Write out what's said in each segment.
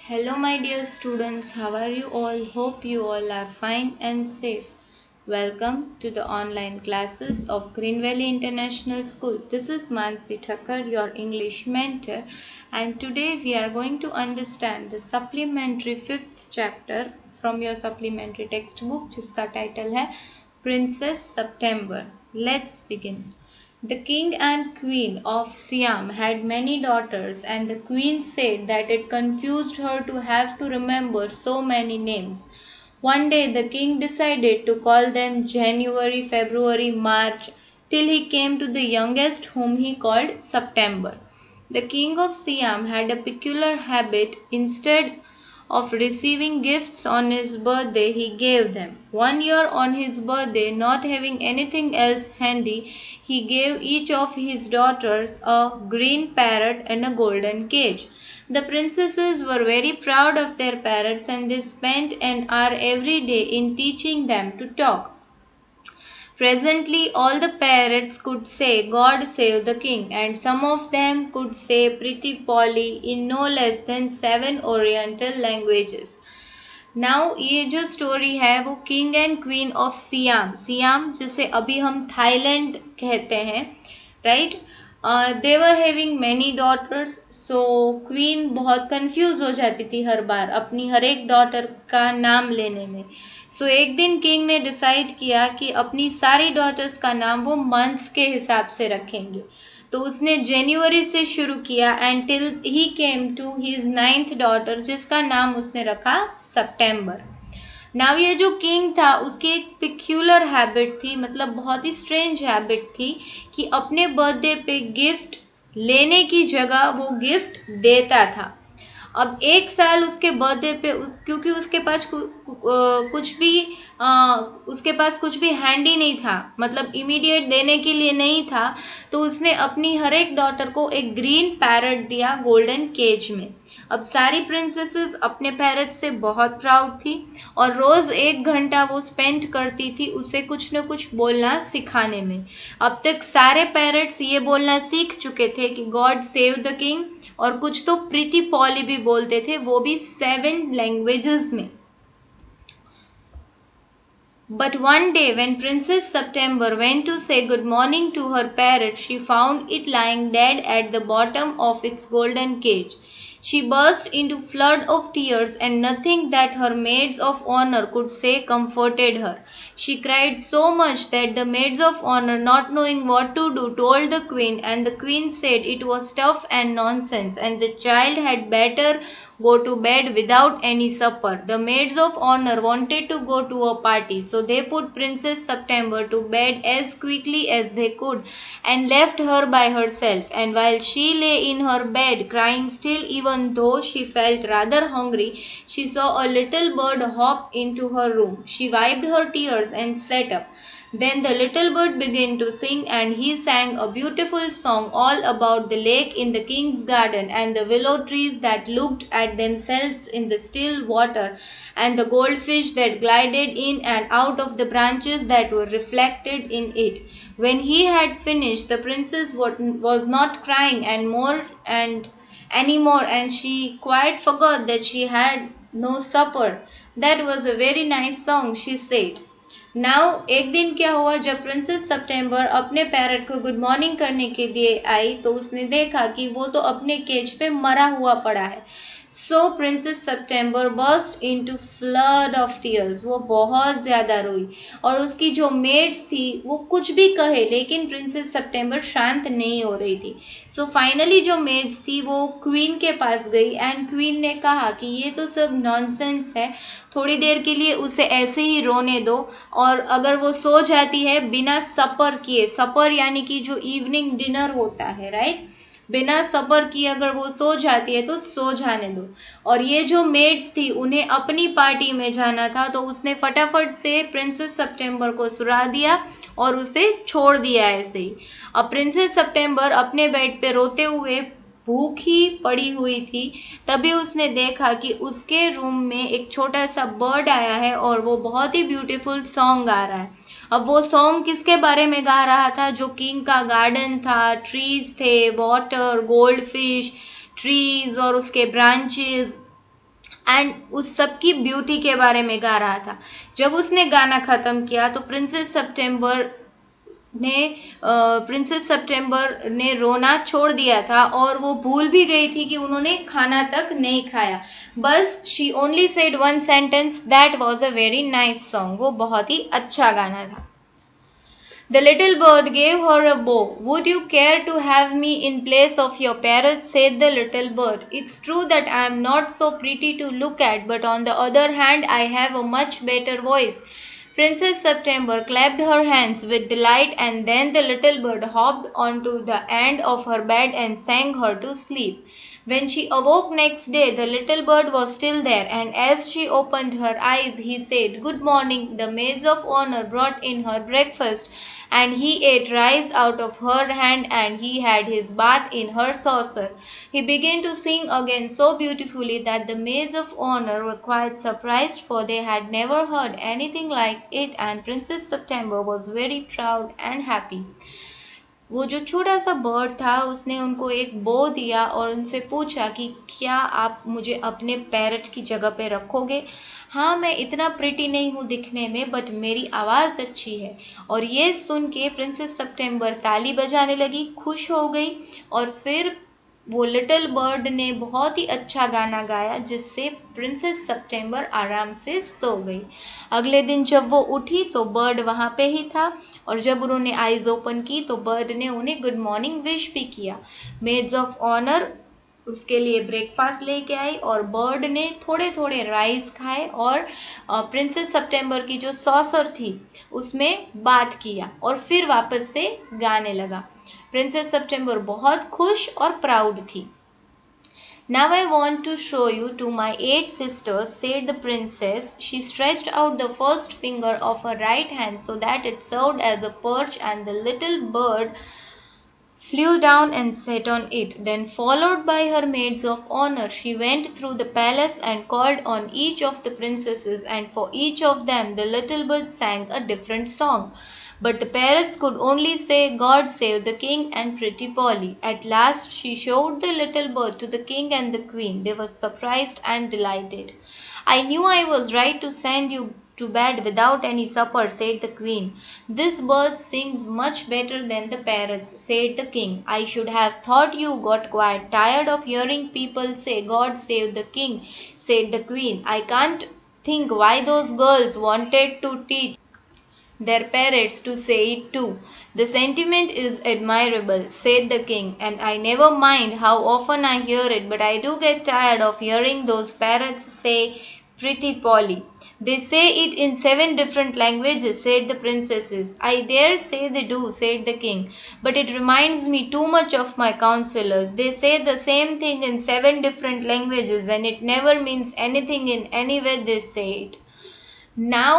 Hello, my dear students. How are you all? Hope you all are fine and safe. Welcome to the online classes of Green Valley International School. This is Mansi Thakkar, your English mentor, and today we are going to understand the supplementary fifth chapter from your supplementary textbook, जिसका title है Princess September. Let's begin. The king and queen of Siam had many daughters, and the queen said that it confused her to have to remember so many names. One day the king decided to call them January, February, March, till he came to the youngest, whom he called September. The king of Siam had a peculiar habit. Instead of receiving gifts on his birthday, he gave them. One year on his birthday, not having anything else handy, he gave each of his daughters a green parrot and a golden cage. The princesses were very proud of their parrots, and they spent an hour every day in teaching them to talk. Presently, all the parrots could say, "God save the king," and some of them could say "Pretty Polly" in no less than 7 Oriental languages. Now ये जो story है वो king and queen of Siam, Siam जिसे अभी हम Thailand कहते हैं, right. They were having many daughters, so queen बहुत कंफ्यूज हो जाती थी हर बार अपनी हर एक डॉटर का नाम लेने में। सो एक दिन किंग ने डिसाइड किया कि अपनी सारी डॉटर्स का नाम वो मंथ्स के हिसाब से रखेंगे। तो उसने जनवरी से शुरू किया and till he came to his 9th daughter, जिसका नाम उसने रखा सितंबर। नाउ ये जो किंग था उसकी एक पिक्यूलर हैबिट थी, मतलब बहुत ही स्ट्रेंज हैबिट थी कि अपने बर्थडे पे गिफ्ट लेने की जगह वो गिफ्ट देता था। अब एक साल उसके बर्थडे पे, क्योंकि उसके पास कुछ भी हैंडी नहीं था, मतलब इमीडिएट देने के लिए नहीं था, तो उसने अपनी हर एक डॉटर को एक ग्रीन पैरट दिया गोल्डन केज में। अब सारी प्रिंसेसेस अपने पैरट से बहुत प्राउड थी और रोज 1 घंटा वो स्पेंड करती थी उसे कुछ न कुछ बोलना सिखाने में। अब तक सारे पैरट्स ये बोलना सीख चुके थे कि गॉड सेव द किंग, और कुछ तो प्रीति पॉली भी बोलते थे, वो भी 7 लैंग्वेजेस में। But one day when Princess September went to say good morning to her parrot, she found it lying dead at the bottom of its golden cage. She burst into flood of tears, and nothing that her maids of honor could say comforted her. She cried so much that the maids of honor, not knowing what to do, told the queen, and the queen said it was stuff and nonsense, and the child had better go to bed without any supper. The maids of honor wanted to go to a party, so they put Princess September to bed as quickly as they could and left her by herself. And while she lay in her bed crying still, even though she felt rather hungry, she saw a little bird hop into her room. She wiped her tears and sat up. Then the little bird began to sing, and he sang a beautiful song all about the lake in the king's garden, and the willow trees that looked at themselves in the still water, and the goldfish that glided in and out of the branches that were reflected in it. When he had finished, the princess was not crying anymore, and she quite forgot that she had no supper. That was a very nice song, she said. Now एक दिन क्या हुआ, जब princess सितंबर अपने parrot को good morning करने के लिए आई तो उसने देखा कि वो तो अपने केज पे मरा हुआ पड़ा है। So princess September burst into flood of tears, वो बहुत ज़्यादा रोई और उसकी जो मेड्स थी वो कुछ भी कहे, लेकिन प्रिंसेस सितंबर शांत नहीं हो रही थी। सो फाइनली जो मेड्स थी वो क्वीन के पास गई एंड क्वीन ने कहा कि ये तो सब नॉनसेंस है, थोड़ी देर के लिए उसे ऐसे ही रोने दो, और अगर वो सो जाती है बिना सपर किए, सपर यानी कि जो इवनिंग डिनर होता है, राइट, बिना सपर किए अगर वो सो जाती है तो सो जाने दो। और ये जो मेड्स थी उन्हें अपनी पार्टी में जाना था, तो उसने फटाफट से प्रिंसेस सितंबर को सुला दिया और उसे छोड़ दिया ऐसे ही। अब प्रिंसेस सितंबर अपने बेड पे रोते हुए भूखी पड़ी हुई थी, तभी उसने देखा कि उसके रूम में एक छोटा सा बर्ड आया है और वो बहुत ही ब्यूटीफुल सॉन्ग गा रहा है। अब वो सॉन्ग किसके बारे में गा रहा था? जो किंग का गार्डन था, ट्रीज थे, वाटर, गोल्ड फिश, ट्रीज और उसके ब्रांचेस, एंड उस सब की ब्यूटी के बारे में गा रहा था। जब उसने गाना ख़त्म किया तो ने प्रिंसेस सितंबर ने रोना छोड़ दिया था और वो भूल भी गई थी कि उन्होंने खाना तक नहीं खाया। बस she only said one sentence, that was a very nice song. वो बहुत ही अच्छा गाना था। The little bird gave her a bow. Would you care to have me in place of your parrot? Said the little bird. It's true that I am not so pretty to look at, but on the other hand, I have a much better voice. Princess September clapped her hands with delight, and then the little bird hopped onto the end of her bed and sang her to sleep. When she awoke next day, the little bird was still there, and as she opened her eyes, he said, "Good morning." The maids of honor brought in her breakfast, and he ate rice out of her hand, and he had his bath in her saucer. He began to sing again so beautifully that the maids of honor were quite surprised, for they had never heard anything like it, and Princess September was very proud and happy. वो जो छोटा सा bird था उसने उनको एक बो दिया और उनसे पूछा कि क्या आप मुझे अपने पैरट की जगह पे रखोगे। हाँ, मैं इतना प्रिटी नहीं हूँ दिखने में, बट मेरी आवाज़ अच्छी है। और ये सुन के प्रिंसेस सितंबर ताली बजाने लगी, खुश हो गई। और फिर वो लिटिल बर्ड ने बहुत ही अच्छा गाना गाया जिससे प्रिंसेस सितंबर आराम से सो गई। अगले दिन जब वो उठी तो बर्ड वहाँ पे ही था, और जब उन्होंने आईज ओपन की तो बर्ड ने उन्हें गुड मॉर्निंग विश भी किया। मेड्स ऑफ ऑनर उसके लिए ब्रेकफास्ट लेके आई और बर्ड ने थोड़े थोड़े राइस खाए और प्रिंसेस सितंबर की जो सॉसर थी उसमें बात किया और फिर वापस से गाने लगा। प्रिंसेस सितंबर बहुत खुश और प्राउड थी। Now I want to show you to my 8 sisters, said the princess. She stretched out the first finger of her right hand so that it served as a perch, and the little bird flew down and sat on it. Then, followed by her maids of honor, she went through the palace and called on each of the princesses, and for each of them the little bird sang a different song. But the parrots could only say, "God save the king," and Pretty Polly. At last she showed the little bird to the king and the queen. They were surprised and delighted. "I knew I was right to send you to bed without any supper," said the queen. "This bird sings much better than the parrots," said the king. "I should have thought you got quite tired of hearing people say, 'God save the king,'" said the queen. "I can't think why those girls wanted to teach their parrots to say it too." "The sentiment is admirable," said the king, "and I never mind how often I hear it, but I do get tired of hearing those parrots say, 'Pretty Polly.'" "They say it in 7 different languages," said the princesses. "I dare say they do," said the king, "but it reminds me too much of my counselors. They say the same thing in 7 different languages, and it never means anything in any way they say it." Now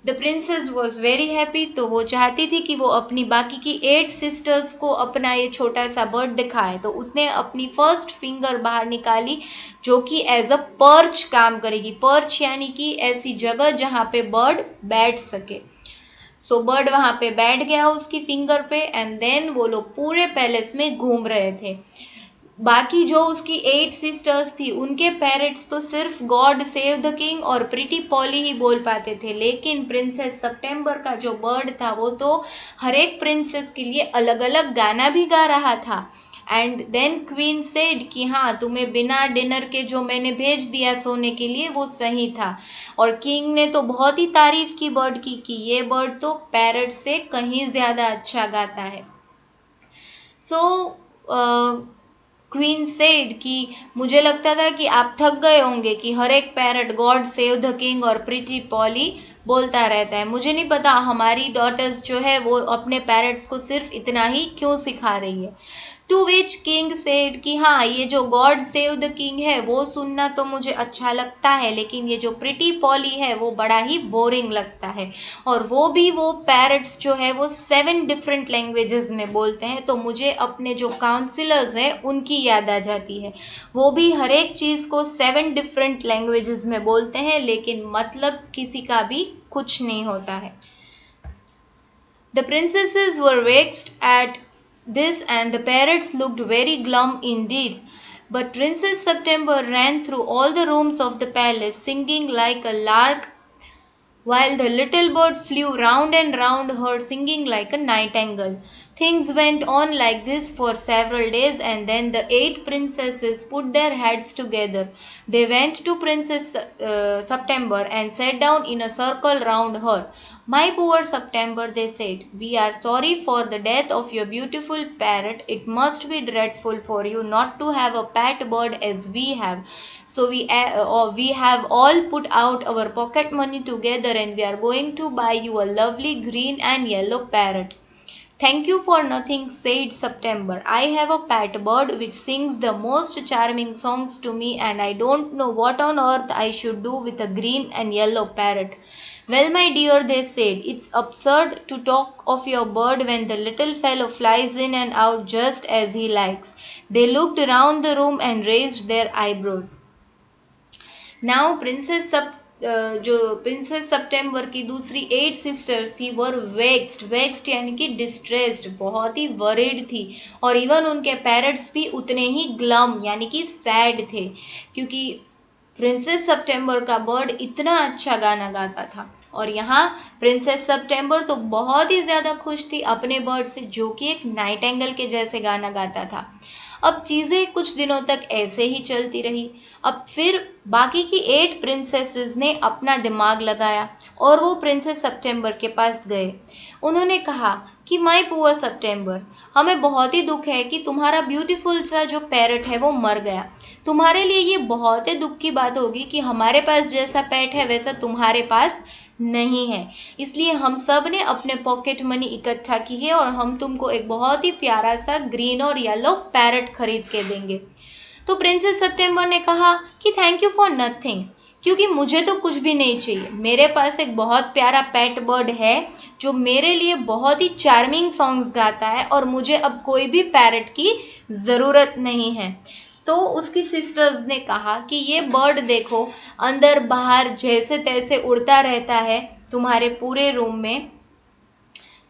the princess was very happy. तो वो चाहती थी कि वो अपनी बाकी की 8 sisters को अपना ये छोटा सा बर्ड दिखाए। तो उसने अपनी फर्स्ट फिंगर बाहर निकाली जो कि एज अ पर्च काम करेगी। पर्च यानी कि ऐसी जगह जहाँ पे बर्ड बैठ सके। सो बर्ड वहाँ पे बैठ गया उसकी फिंगर पे, एंड देन वो लोग पूरे पैलेस में घूम रहे थे। बाकी जो उसकी 8 सिस्टर्स थी उनके पेरेंट्स तो सिर्फ गॉड सेव द किंग और प्रिटी पॉली ही बोल पाते थे, लेकिन प्रिंसेस सितंबर का जो बर्ड था वो तो हर एक प्रिंसेस के लिए अलग अलग गाना भी गा रहा था। एंड देन क्वीन सेड कि हाँ, तुम्हें बिना डिनर के जो मैंने भेज दिया सोने के लिए वो सही था। और किंग ने तो बहुत ही तारीफ की बर्ड की कि ये बर्ड तो पैरट से कहीं ज़्यादा अच्छा गाता है। सो क्वीन सेड कि मुझे लगता था कि आप थक गए होंगे कि हर एक parrot God save the king और प्रिटी पॉली बोलता रहता है। मुझे नहीं पता हमारी डॉटर्स जो है वो अपने पैरट्स को सिर्फ इतना ही क्यों सिखा रही है। टू विच किंग सेड कि हाँ, ये जो गॉड सेव द किंग है वो सुनना तो मुझे अच्छा लगता है, लेकिन ये जो प्रिटी पॉली है वो बड़ा ही बोरिंग लगता है। और वो पैरट्स जो है वो 7 डिफरेंट लैंग्वेजेस में बोलते हैं। तो मुझे अपने जो काउंसिलर्स हैं उनकी याद आ जाती है। वो भी हर एक चीज़ को 7 डिफरेंट लैंग्वेजेस में बोलते हैं, लेकिन मतलब किसी का भी कुछ नहीं होता है। The princesses were vexed at this, and the parrots looked very glum indeed. But Princess September ran through all the rooms of the palace, singing like a lark, while the little bird flew round and round her, singing like a nightingale. Things went on like this for several days, and then the 8 princesses put their heads together. They went to Princess September and sat down in a circle round her. My poor September, they said, we are sorry for the death of your beautiful parrot. It must be dreadful for you not to have a pet bird as we have. So we have all put out our pocket money together, and we are going to buy you a lovely green and yellow parrot. Thank you for nothing, said September. I have a pet bird which sings the most charming songs to me, and I don't know what on earth I should do with a green and yellow parrot. Well, my dear, they said, it's absurd to talk of your bird when the little fellow flies in and out just as he likes. They looked around the room and raised their eyebrows. Now जो princess सितंबर की दूसरी 8 sisters थी वर vexed यानी कि distressed, बहुत ही worried थी, और even उनके पेरेंट्स भी उतने ही ग्लम यानी कि सैड थे, क्योंकि प्रिंसेस सितंबर का बर्ड इतना अच्छा गाना गाता था। और यहाँ प्रिंसेस सितंबर तो बहुत ही ज़्यादा खुश थी अपने बर्ड से, जो कि एक नाइटिंगेल के जैसे गाना गाता था। अब चीज़ें कुछ दिनों तक ऐसे ही चलती रही। अब फिर बाकी की 8 प्रिंसेसेस ने अपना दिमाग लगाया और वो प्रिंसेस सितंबर के पास गए। उन्होंने कहा कि माय पुअर सितंबर, हमें बहुत ही दुख है कि तुम्हारा ब्यूटीफुल सा जो पैरट है वो मर गया। तुम्हारे लिए ये बहुत ही दुख की बात होगी कि हमारे पास जैसा पेट है वैसा तुम्हारे पास नहीं है। इसलिए हम सब ने अपने पॉकेट मनी इकट्ठा की है और हम तुमको एक बहुत ही प्यारा सा ग्रीन और येलो पैरट खरीद के देंगे। तो प्रिंसेस सितंबर ने कहा कि थैंक यू फॉर नथिंग, क्योंकि मुझे तो कुछ भी नहीं चाहिए। मेरे पास एक बहुत प्यारा पेट बर्ड है जो मेरे लिए बहुत ही चार्मिंग सॉन्ग्स गाता है और मुझे अब कोई भी पैरट की ज़रूरत नहीं है। तो उसकी सिस्टर्स ने कहा कि ये बर्ड देखो अंदर बाहर जैसे तैसे उड़ता रहता है तुम्हारे पूरे रूम में।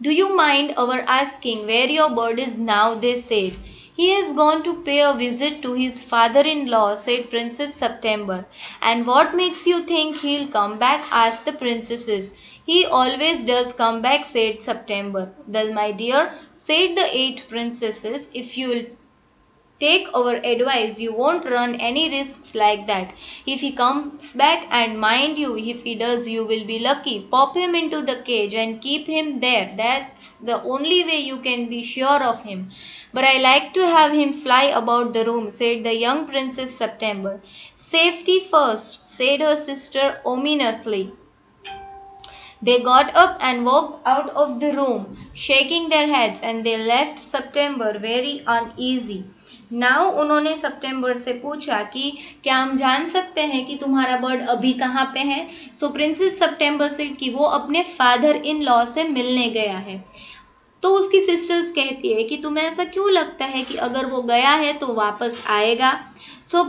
Do you mind our asking where your bird is now, they said. He has gone to pay a visit to his father-in-law, said Princess September. And what makes you think he'll come back? asked the princesses. He always does come back, said September. Well, my dear, said the 8 princesses, if you'll take our advice, you won't run any risks like that. If he comes back, and mind you, if he does, you will be lucky. Pop him into the cage and keep him there. That's the only way you can be sure of him. But I like to have him fly about the room, said the young Princess September. Safety first, said her sister ominously. They got up and walked out of the room, shaking their heads, and they left September very uneasy. Now उन्होंने सितंबर से पूछा कि क्या हम जान सकते हैं कि तुम्हारा बर्ड अभी कहाँ पे है। सो प्रिंसेस सितंबर सेड कि वो अपने फादर इन लॉ से मिलने गया है। तो उसकी सिस्टर्स कहती है कि तुम्हें ऐसा क्यों लगता है कि अगर वो गया है तो वापस आएगा। सो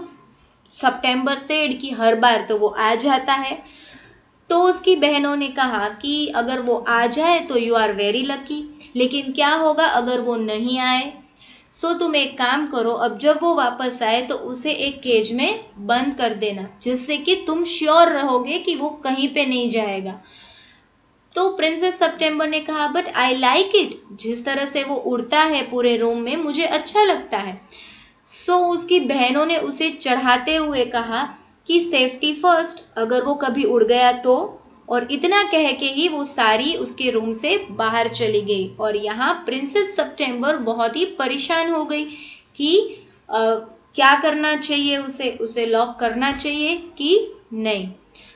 सितंबर सेड कि हर बार तो वो आ जाता है। तो उसकी बहनों ने कहा कि अगर वो आ जाए तो यू आर वेरी लकी, लेकिन क्या होगा अगर वो नहीं आए। सो तुम एक काम करो, अब जब वो वापस आए तो उसे एक केज में बंद कर देना, जिससे कि तुम श्योर रहोगे कि वो कहीं पे नहीं जाएगा। तो प्रिंसेस सितंबर ने कहा बट आई लाइक इट, जिस तरह से वो उड़ता है पूरे रूम में मुझे अच्छा लगता है। सो उसकी बहनों ने उसे चढ़ाते हुए कहा कि सेफ्टी फर्स्ट, अगर वो कभी उड़ गया तो। और इतना कह के ही वो सारी उसके रूम से बाहर चली गई। और यहाँ प्रिंसेस सितंबर बहुत ही परेशान हो गई कि क्या करना चाहिए, उसे लॉक करना चाहिए कि नहीं।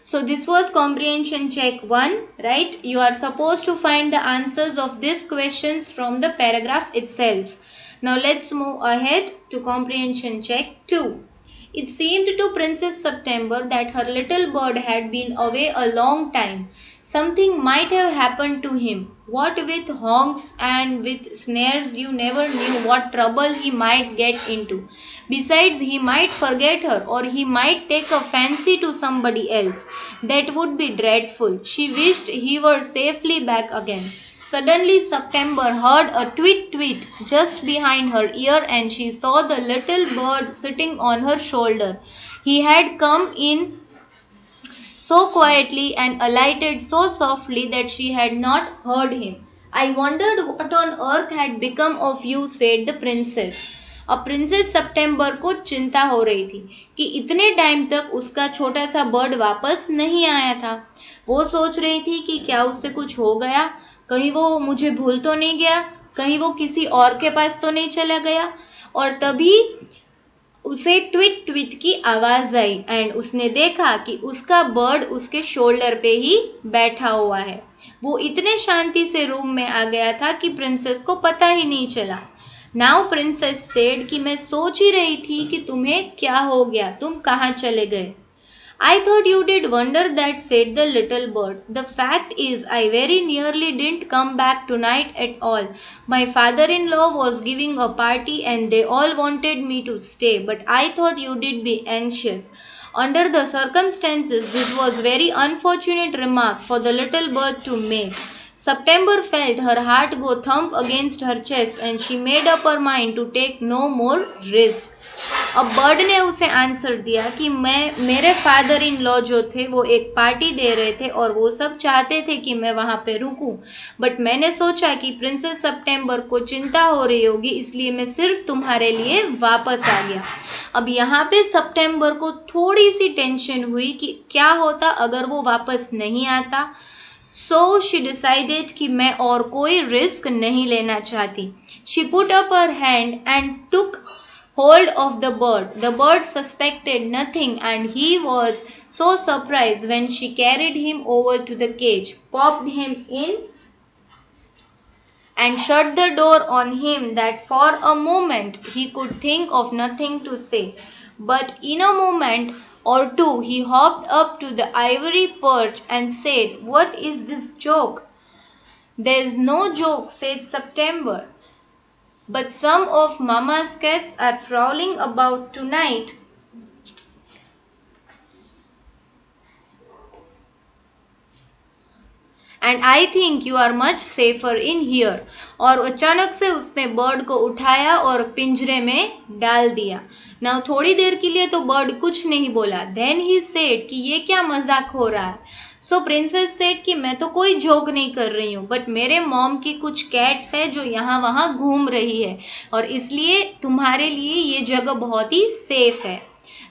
So this was comprehension check 1, right? You are supposed to find the answers of these questions from the paragraph itself. Now let's move ahead to comprehension check 2. It seemed to Princess September that her little bird had been away a long time. Something might have happened to him. What with honks and with snares, you never knew what trouble he might get into. Besides, he might forget her, or he might take a fancy to somebody else. That would be dreadful. She wished he were safely back again. Suddenly, September heard a tweet tweet tweet just behind her ear, and she saw the little bird sitting on her shoulder. He had come in so quietly and alighted so softly that she had not heard him. I wondered what on earth had become of you, said the princess. अब princess सितंबर को चिंता हो रही थी कि इतने time तक उसका छोटा सा बर्ड वापस नहीं आया था। वो सोच रही थी कि क्या उससे कुछ हो गया, कहीं वो मुझे भूल तो नहीं गया, कहीं वो किसी और के पास तो नहीं चला गया। और तभी उसे ट्विट ट्विट की आवाज आई एंड उसने देखा कि उसका बर्ड उसके शोल्डर पे ही बैठा हुआ है। वो इतने शांति से रूम में आ गया था कि प्रिंसेस को पता ही नहीं चला। नाउ प्रिंसेस सेड कि मैं सोच ही रही थी कि तुम्हें क्या हो गया, तुम कहाँ चले गए। I thought you did wonder that, said the little bird. The fact is, I very nearly didn't come back tonight at all. My father-in-law was giving a party and they all wanted me to stay, but I thought you did be anxious. Under the circumstances, this was very unfortunate remark for the little bird to make. September felt her heart go thump against her chest and she made up her mind to take no more risk. अब bird ने उसे answer दिया कि मेरे father in law जो थे वो एक पार्टी दे रहे थे और वो सब चाहते थे कि मैं वहाँ पे रुकूं, बट मैंने सोचा कि प्रिंसेस सितंबर को चिंता हो रही होगी, इसलिए मैं सिर्फ तुम्हारे लिए वापस आ गया। अब यहाँ पे सितंबर को थोड़ी सी टेंशन हुई कि क्या होता अगर वो वापस नहीं आता। सो शी डिसाइडेड कि मैं और कोई रिस्क नहीं लेना चाहती। She put up her hand and took hold of the bird. The bird suspected nothing and he was so surprised when she carried him over to the cage, popped him in and shut the door on him that for a moment he could think of nothing to say. But in a moment or two he hopped up to the ivory perch and said, "What is this joke?" "There is no joke," said September. "But some of Mama's cats are prowling about tonight." "And I think you are much safer in here." और अचानक से उसने bird को उठाया और पिंजरे में डाल दिया। नाउ थोड़ी देर के लिए तो बर्ड कुछ नहीं बोला। देन ही सेड कि ये क्या मजाक हो रहा है। सो प्रिंसेस सेड कि मैं तो कोई जोक नहीं कर रही हूँ, बट मेरे मॉम की कुछ कैट्स है जो यहाँ वहाँ घूम रही है और इसलिए तुम्हारे लिए ये जगह बहुत ही सेफ है।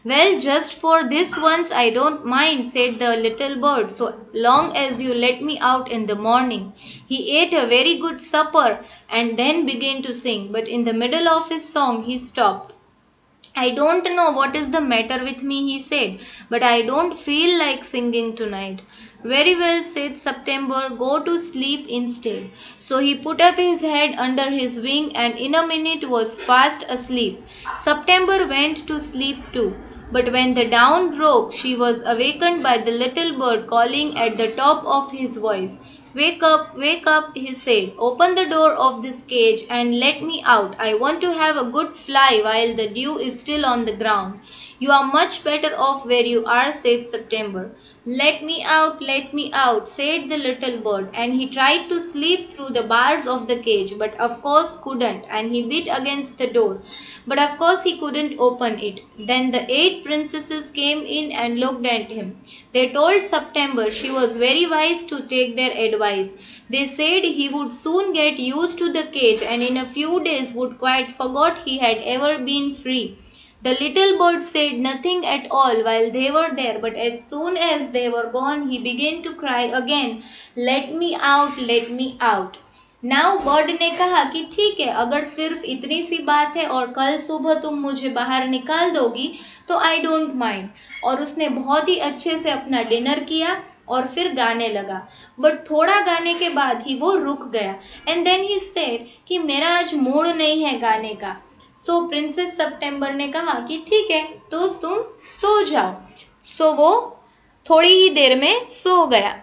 "Well, just for this once I don't mind," said the little bird, "so long as you let me out in the morning." He ate a very good supper and then began to sing, but in the middle of his song he stopped. "I don't know what is the matter with me," he said, "but I don't feel like singing tonight." "Very well," said September, "go to sleep instead." So he put up his head under his wing and in a minute was fast asleep. September went to sleep too. But when the dawn broke, she was awakened by the little bird calling at the top of his voice. Wake up," he said. "Open the door of this cage and let me out. I want to have a good fly while the dew is still on the ground." "You are much better off where you are," said September. Let me out," said the little bird, and he tried to sleep through the bars of the cage, but of course couldn't, and he beat against the door, but of course he couldn't open it. Then the 8 princesses came in and looked at him. They told September she was very wise to take their advice. They said he would soon get used to the cage and in a few days would quite forgot he had ever been free. The little bird said nothing at all while they were there, but as soon as they were gone, he began to cry again, "Let me out, let me out." Now bird ने कहा कि ठीक है, अगर सिर्फ इतनी सी बात है और कल सुबह तुम मुझे बाहर निकाल दोगी तो आई डोंट माइंड। और उसने बहुत ही अच्छे से अपना डिनर किया और फिर गाने लगा, बट थोड़ा गाने के बाद ही वो रुक गया। एंड देन ही सेड कि मेरा आज मूड नहीं है गाने का। सो प्रिंसेस सितंबर ने कहा कि ठीक है, तो तुम सो जाओ। सो वो थोड़ी ही देर में सो गया,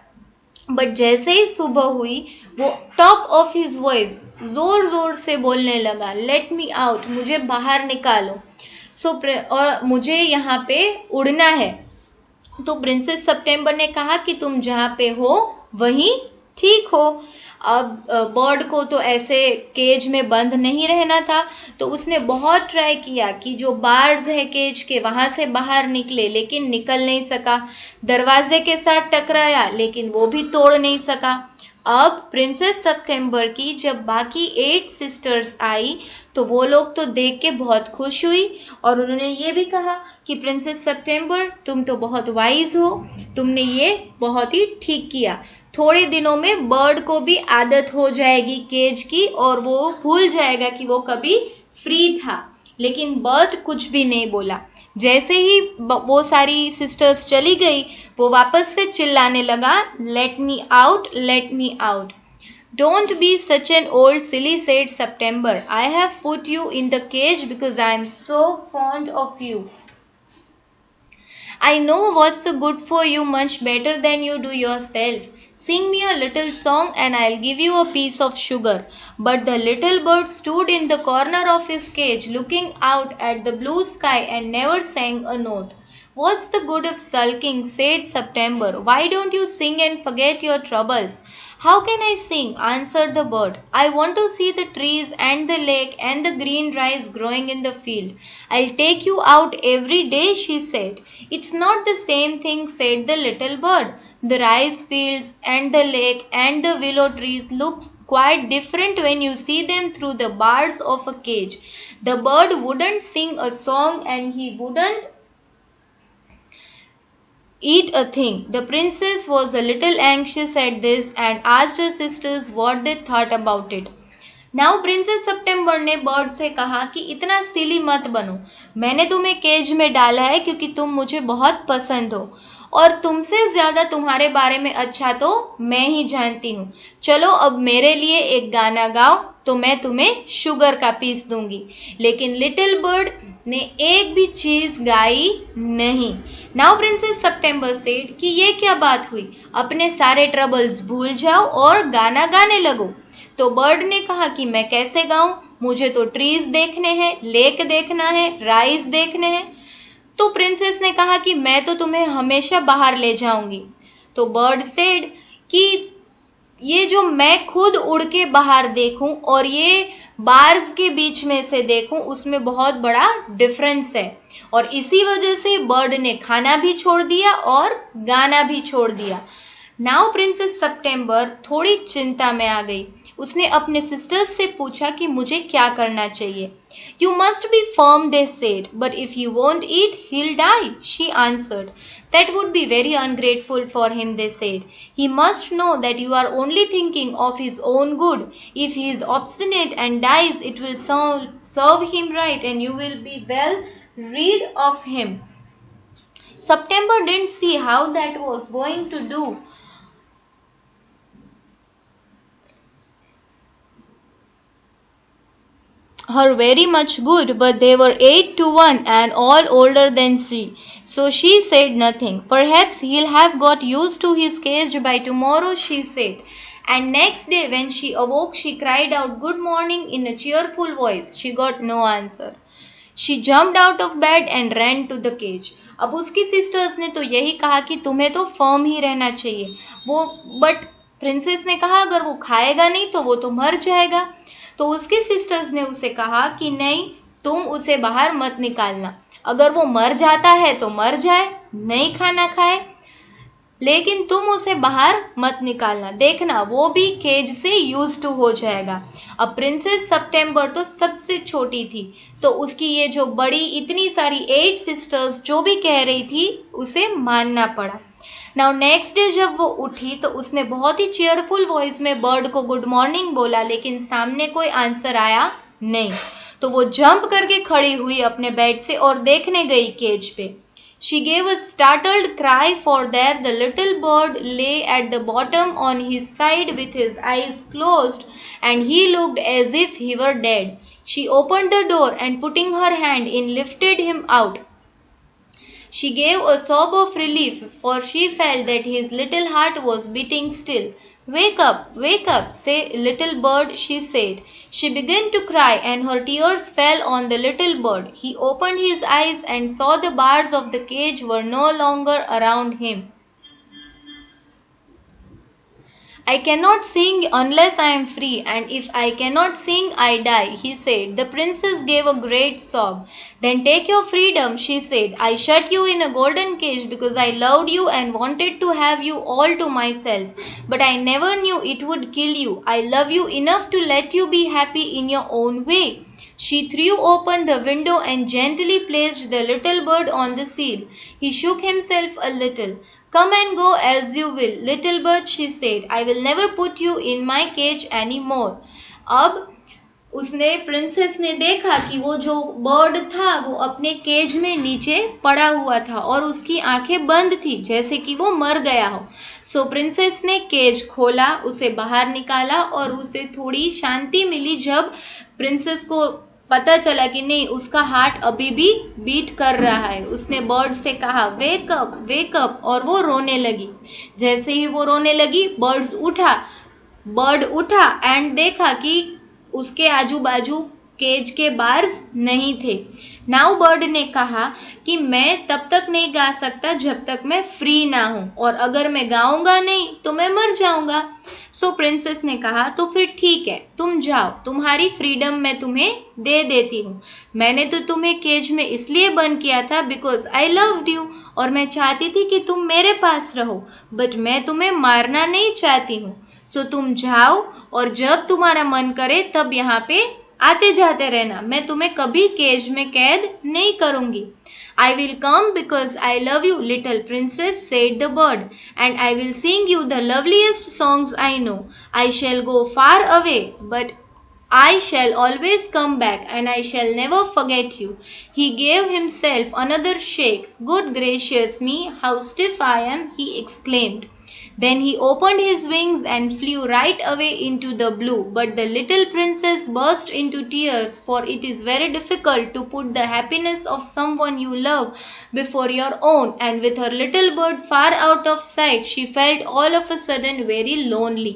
बट जैसे ही सुबह हुई वो टॉप ऑफ हिज वॉइस जोर जोर से बोलने लगा, "लेट मी आउट, मुझे बाहर निकालो। और मुझे यहाँ पे उड़ना है। तो प्रिंसेस सितंबर ने कहा कि तुम जहाँ पे हो वहीं ठीक हो। अब बर्ड को तो ऐसे केज में बंद नहीं रहना था, तो उसने बहुत ट्राई किया कि जो बार्स है केज के वहाँ से बाहर निकले, लेकिन निकल नहीं सका। दरवाजे के साथ टकराया, लेकिन वो भी तोड़ नहीं सका। अब प्रिंसेस सितंबर की जब बाकी 8 सिस्टर्स आई तो वो लोग तो देख के बहुत खुश हुई, और उन्होंने ये भी कहा कि प्रिंसेस सितंबर, तुम तो बहुत वाइज हो, तुमने ये बहुत ही ठीक किया। थोड़े दिनों में बर्ड को भी आदत हो जाएगी केज की, और वो भूल जाएगा कि वो कभी फ्री था। लेकिन बर्ड कुछ भी नहीं बोला। जैसे ही वो सारी सिस्टर्स चली गई, वो वापस से चिल्लाने लगा, let me out, let me out. Don't be such an old silly, said September, I have put you in the cage because I am so fond of you. I know what's good for you much better than you do yourself. Sing me a little song and I'll give you a piece of sugar. But the little bird stood in the corner of his cage looking out at the blue sky and never sang a note. What's the good of sulking, said September. Why don't you sing and forget your troubles? How can I sing? Answered the bird. I want to see the trees and the lake and the green rice growing in the field. I'll take you out every day, she said. It's not the same thing, said the little bird. The rice fields and the lake and the willow trees look quite different when you see them through the bars of a cage. The bird wouldn't sing a song and he wouldn't eat a thing. The princess was a little anxious at this and asked her sisters what they thought about it. Now princess September ने bird से कहा कि इतना सिली मत बनो, मैंने तुम्हें cage में डाला है क्योंकि तुम मुझे बहुत पसंद हो, और तुमसे ज़्यादा तुम्हारे बारे में अच्छा तो मैं ही जानती हूँ। चलो अब मेरे लिए एक गाना गाओ तो मैं तुम्हें शुगर का पीस दूंगी। लेकिन लिटिल बर्ड ने एक भी चीज़ गाई नहीं। नाउ प्रिंसेस सितंबर सेड कि ये क्या बात हुई, अपने सारे ट्रबल्स भूल जाओ और गाना गाने लगो। तो बर्ड ने कहा कि मैं कैसे गाऊं, मुझे तो ट्रीज देखने हैं, लेक देखना है, राइस देखने हैं। तो प्रिंसेस ने कहा कि मैं तो तुम्हें हमेशा बाहर ले जाऊंगी। तो बर्ड सेड कि ये जो मैं खुद उड़ के बाहर देखूं और ये बार्स के बीच में से देखूं, उसमें बहुत बड़ा डिफरेंस है। और इसी वजह से बर्ड ने खाना भी छोड़ दिया और गाना भी छोड़ दिया। नाउ प्रिंसेस सितंबर थोड़ी चिंता में आ गई। उसने अपने सिस्टर्स से पूछा कि मुझे क्या करना चाहिए। You must be firm, they said, but if he won't eat, he'll die, she answered. That would be very ungrateful for him, they said. He must know that you are only thinking of his own good. If he is obstinate and dies, it will serve him right and you will be well rid of him. September didn't see how that was going to do her very much good, but they were 8 to 1 and all older than she. So she said nothing. Perhaps he'll have got used to his cage by tomorrow, she said. And next day when she awoke, she cried out good morning in a cheerful voice. She got no answer. She jumped out of bed and ran to the cage. अब उसकी sisters ने तो यही कहा कि तुम्हें तो firm ही रहना चाहिए, वो बट प्रिंसेस ने कहा अगर वो खाएगा नहीं तो वो तो मर जाएगा। तो उसकी सिस्टर्स ने उसे कहा कि नहीं, तुम उसे बाहर मत निकालना, अगर वो मर जाता है तो मर जाए, नहीं खाना खाए, लेकिन तुम उसे बाहर मत निकालना, देखना वो भी केज से यूज टू हो जाएगा। अब प्रिंसेस सितंबर तो सबसे छोटी थी, तो उसकी ये जो बड़ी इतनी सारी 8 सिस्टर्स जो भी कह रही थी उसे मानना पड़ा। नाउ नेक्स्ट डे जब वो उठी तो उसने बहुत ही चेयरफुल वॉइस में बर्ड को गुड मॉर्निंग बोला, लेकिन सामने कोई आंसर आया नहीं। तो वो जंप करके खड़ी हुई अपने बेड से और देखने गई केज पे। She gave a startled cry, for there the little bird lay at the bottom on his side with his eyes closed, and he looked as if he were dead. She opened the door and putting her hand in lifted him out. She gave a sob of relief, for she felt that his little heart was beating still. Wake up, say little bird, she said. She began to cry and her tears fell on the little bird. He opened his eyes and saw the bars of the cage were no longer around him. I cannot sing unless I am free, and if I cannot sing, I die, he said. The princess gave a great sob. Then take your freedom, she said. I shut you in a golden cage because I loved you and wanted to have you all to myself. But I never knew it would kill you. I love you enough to let you be happy in your own way. She threw open the window and gently placed the little bird on the sill. He shook himself a little. Come and go as you will, little bird, she said. I will never put you in my cage any more. अब princess ने देखा कि वो जो bird था वो अपने cage में नीचे पड़ा हुआ था और उसकी आंखें बंद थी, जैसे कि वो मर गया हो। सो प्रिंसेस ने केज खोला, उसे बाहर निकाला और उसे थोड़ी शांति मिली जब प्रिंसेस को पता चला कि नहीं, उसका हार्ट अभी भी बीट कर रहा है। उसने बर्ड से कहा वेक अप, और वो रोने लगी। जैसे ही वो रोने लगी, बर्ड उठा एंड देखा कि उसके आजू बाजू केज के बार्स नहीं थे। नाउ बर्ड ने कहा कि मैं तब तक नहीं गा सकता जब तक मैं फ्री ना हूं, और अगर मैं गाऊंगा नहीं तो मैं मर जाऊंगा। सो प्रिंसेस ने कहा तो फिर ठीक है, तुम जाओ, तुम्हारी फ्रीडम मैं तुम्हें दे देती हूँ। मैंने तो तुम्हें केज में इसलिए बंद किया था बिकॉज आई लव्ड यू, और मैं चाहती थी कि तुम मेरे पास रहो, बट मैं तुम्हें मारना नहीं चाहती हूँ। सो तुम जाओ और जब तुम्हारा मन करे तब यहाँ पे आते जाते रहना, मैं तुम्हें कभी केज में कैद नहीं करूंगी। I will come because I love you, little princess, said the bird, and I will sing you the loveliest songs I know. I shall go far away, but I shall always come back, and I shall never forget you. He gave himself another shake. Good gracious me, how stiff I am, he exclaimed. Then he opened his wings and flew right away into the blue. But the little princess burst into tears, for it is very difficult to put the happiness of someone you love before your own. And with her little bird far out of sight, she felt all of a sudden very lonely.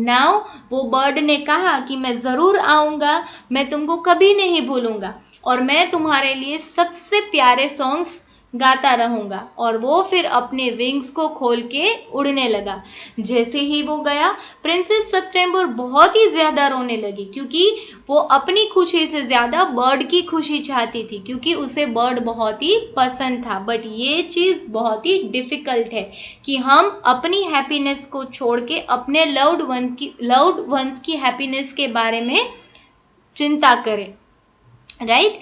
Now वो bird ने कहा कि मैं ज़रूर आऊँगा, मैं तुमको कभी नहीं भूलूंगा, और मैं तुम्हारे लिए सबसे प्यारे सॉन्ग्स गाता रहूंगा। और वो फिर अपने विंग्स को खोल के उड़ने लगा। जैसे ही वो गया, प्रिंसेस सितंबर बहुत ही ज़्यादा रोने लगी, क्योंकि वो अपनी खुशी से ज़्यादा बर्ड की खुशी चाहती थी, क्योंकि उसे बर्ड बहुत ही पसंद था। बट ये चीज़ बहुत ही डिफ़िकल्ट है कि हम अपनी हैप्पीनेस को छोड़ के अपने लव्ड वंस की हैप्पीनेस के बारे में चिंता करें, राइट।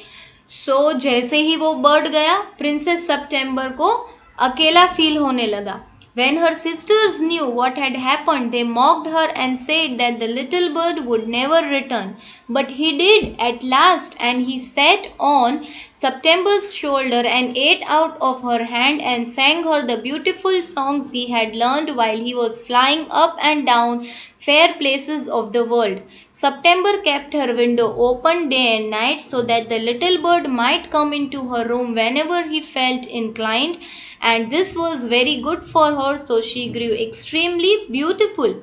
सो जैसे ही वो बर्ड गया, प्रिंसेस सितंबर को अकेला फील होने लगा। When her sisters knew what had happened, they mocked her and said that the little bird would never return. But he did at last, and he sat on September's shoulder and ate out of her hand and sang her the beautiful songs he had learned while he was flying up and down fair places of the world. September kept her window open day and night so that the little bird might come into her room whenever he felt inclined, and this was very good for her, so she grew extremely beautiful.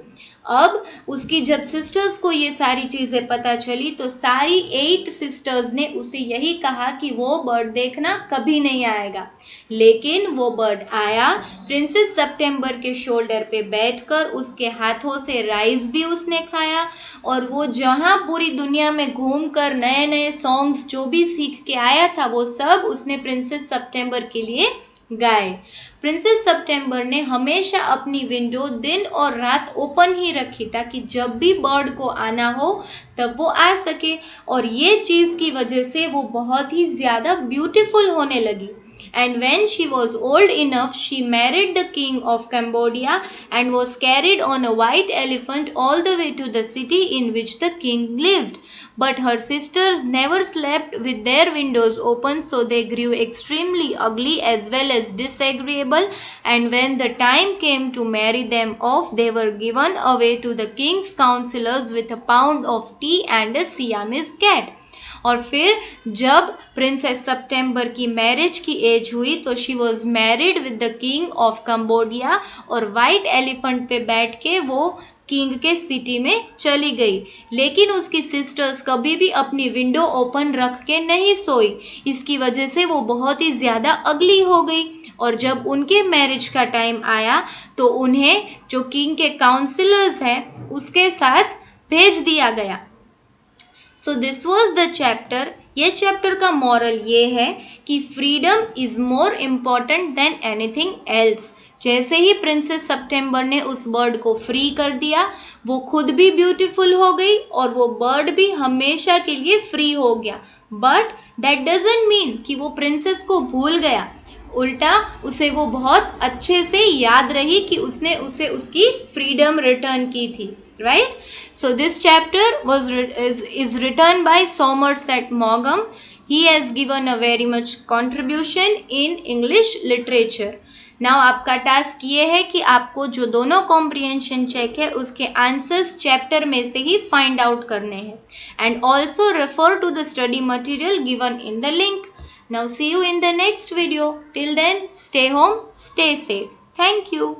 अब उसकी जब sisters को ये सारी चीज़ें पता चली तो सारी 8 सिस्टर्स ने उसे यही कहा कि वो बर्ड देखना कभी नहीं आएगा। लेकिन वो बर्ड आया, प्रिंसेस सितंबर के शोल्डर पे बैठकर उसके हाथों से राइस भी उसने खाया, और वो जहाँ पूरी दुनिया में घूमकर नए नए सॉन्ग्स जो भी सीख के आया था वो सब उसने प्रिंसेस सितंबर के लिए गाए। प्रिंसेस सितंबर ने हमेशा अपनी विंडो दिन और रात ओपन ही रखी ताकि जब भी बर्ड को आना हो तब वो आ सके, और ये चीज़ की वजह से वो बहुत ही ज़्यादा ब्यूटीफुल होने लगी। And when she was old enough, she married the king of Cambodia and was carried on a white elephant all the way to the city in which the king lived. But her sisters never slept with their windows open, so they grew extremely ugly as well as disagreeable, and when the time came to marry them off, they were given away to the king's counselors with a pound of tea and a Siamese cat. और फिर जब princess सितंबर की marriage की as हुई तो she was married with the king of Cambodia, और white elephant पे बैठ के वो किंग के सिटी में चली गई। लेकिन उसकी सिस्टर्स कभी भी अपनी विंडो ओपन रख के नहीं सोई, इसकी वजह से वो बहुत ही ज़्यादा अगली हो गई। और जब उनके मैरिज का टाइम आया तो उन्हें जो किंग के काउंसिलर्स हैं उसके साथ भेज दिया गया। So this was the chapter. ये चैप्टर का मॉरल ये है कि freedom is more important than anything else. जैसे ही प्रिंसेस सितंबर ने उस बर्ड को फ्री कर दिया, वो खुद भी ब्यूटीफुल हो गई और वो बर्ड भी हमेशा के लिए फ्री हो गया। बट दैट डजंट मीन कि वो प्रिंसेस को भूल गया, उल्टा उसे वो बहुत अच्छे से याद रही कि उसने उसे उसकी फ्रीडम रिटर्न की थी। Right? So this chapter is written by Somerset Maugham. He has given a very much contribution in English literature. Now आपका टास्क ये है कि आपको जो दोनों कॉम्प्रिहेंशन चेक है उसके आंसर्स चैप्टर में से ही फाइंड आउट करने हैं, and also refer to the study material given in the link. Now see you in the next video. Till then, stay home, stay safe. Thank you.